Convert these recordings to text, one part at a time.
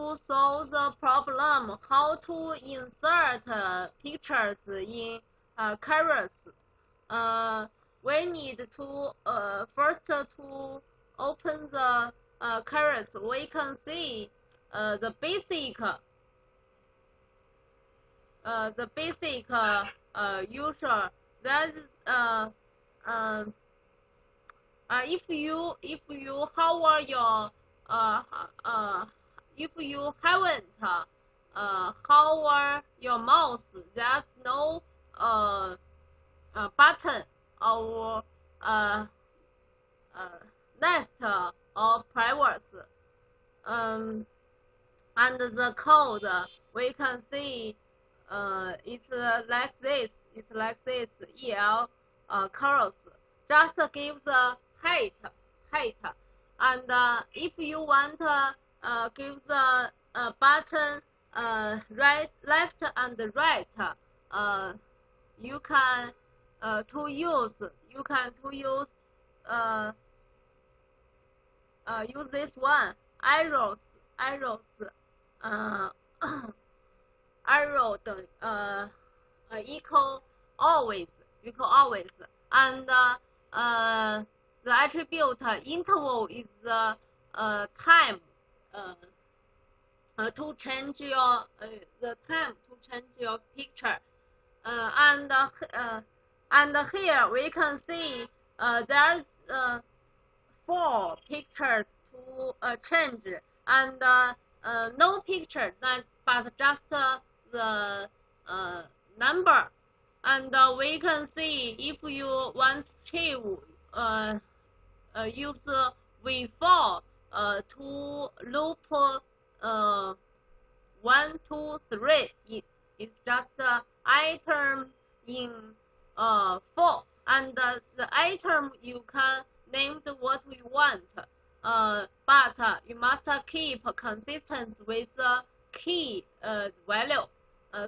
to solve the problem how to insert pictures in Carousel. We need to first to open the Carousel. We can see the basic user. That if you hover your if you haven't hover your mouse, there's no button or next or privacy. And the code we can see it's like this. It's like this. EL Carousel. Just give the height, and if you want give the button right, left, and right, you can use this one, arrows arrow equal always, and the attribute interval is the time to change your picture, and here we can see there's 4 pictures to change, and no picture, but just the number. And we can see if you want to use V4 to loop 1, 2, 3. It's just item in 4, and the item you can name what we want, but you must keep consistency with the key value.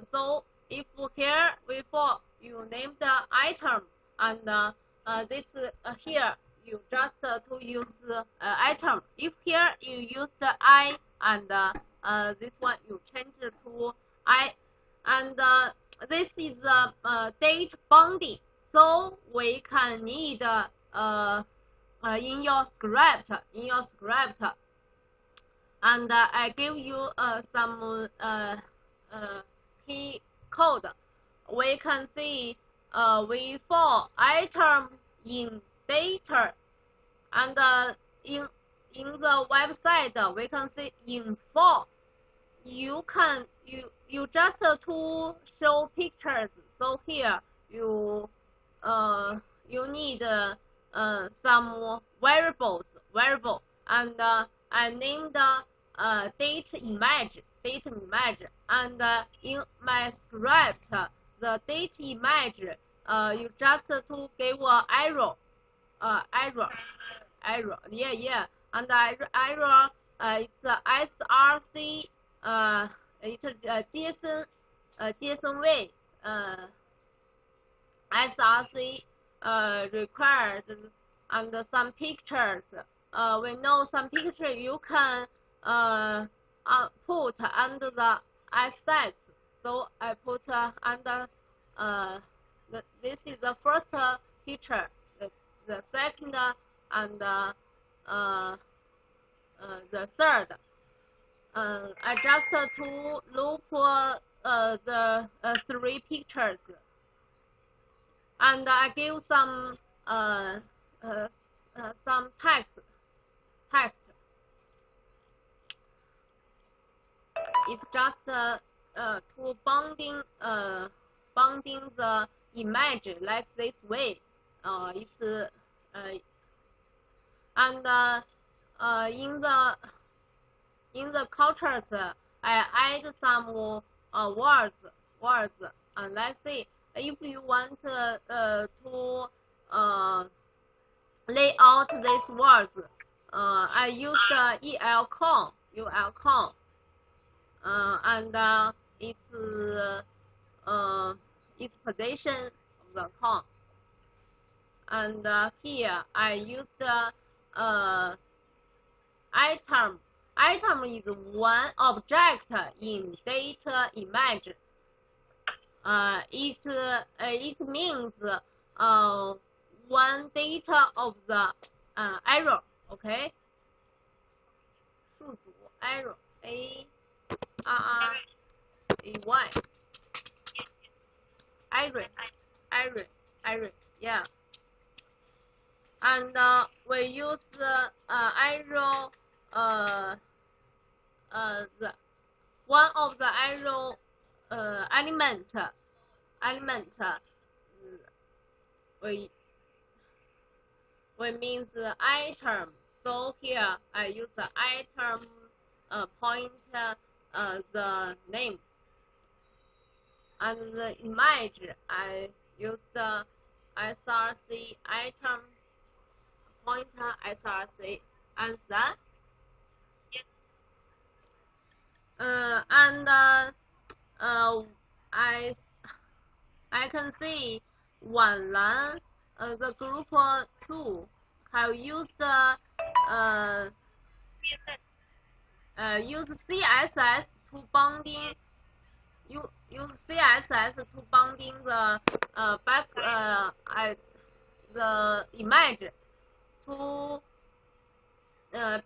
So if here V4 you name the item, and this here you just to use item. If here you use the I, and this one you change to I, and this is the date bounding. So we can need in your script, and I give you some key code. We can see V4 item in data, and in the website we can see in 4. You just to show pictures. So here you need some variable, and I named date image, and in my script the date image you just to give arrow, and arrow it's src it's JSON way src required, and some pictures. We know some picture you can put under the assets. So I put under this is the first picture, the second, and the third. I just to loop the 3 pictures, and I give some text. It's just to bounding the image like this way. It's and in the cultures I add some words, and let's see if you want to lay out these words. I use the elcon, and its position of the con. And here I use the item item is one object in data image. It means one data of the arrow. Okay. 数组 arrow A R R A Y array. Yeah. And we use arrow the one of the arrow element we means the item. So here I use the item point the name, and the image I use the src item pointer src, and then I can see one line the group 2 have used use CSS to binding the the image to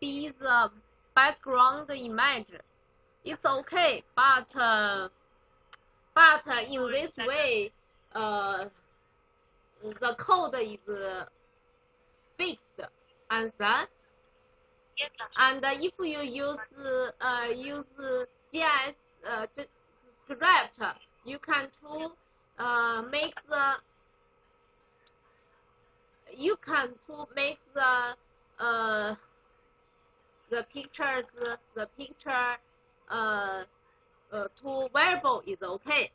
be the background image. It's okay, but in this way, the code is fixed, and then if you use JS script, you can make the picture to variable is okay.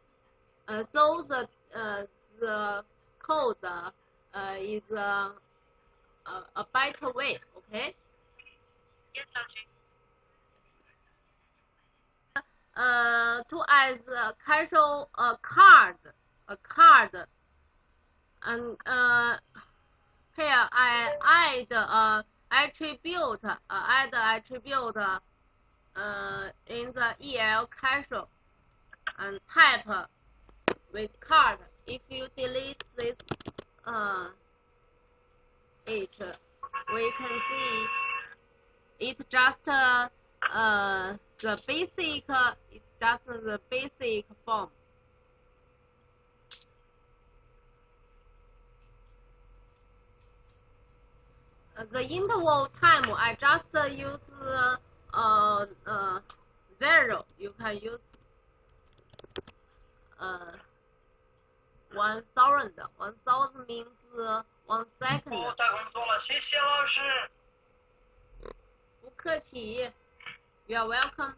So the code is a better way. Okay. To add a casual card, and here I add attribute, in the EL casual, and type with card. If you delete this we can see it's just the basic. It's just the basic form. The interval time I just use 0. You can use 1000. 1000 means 1 second. 我打工作了，谢谢老师。不客气。You are welcome.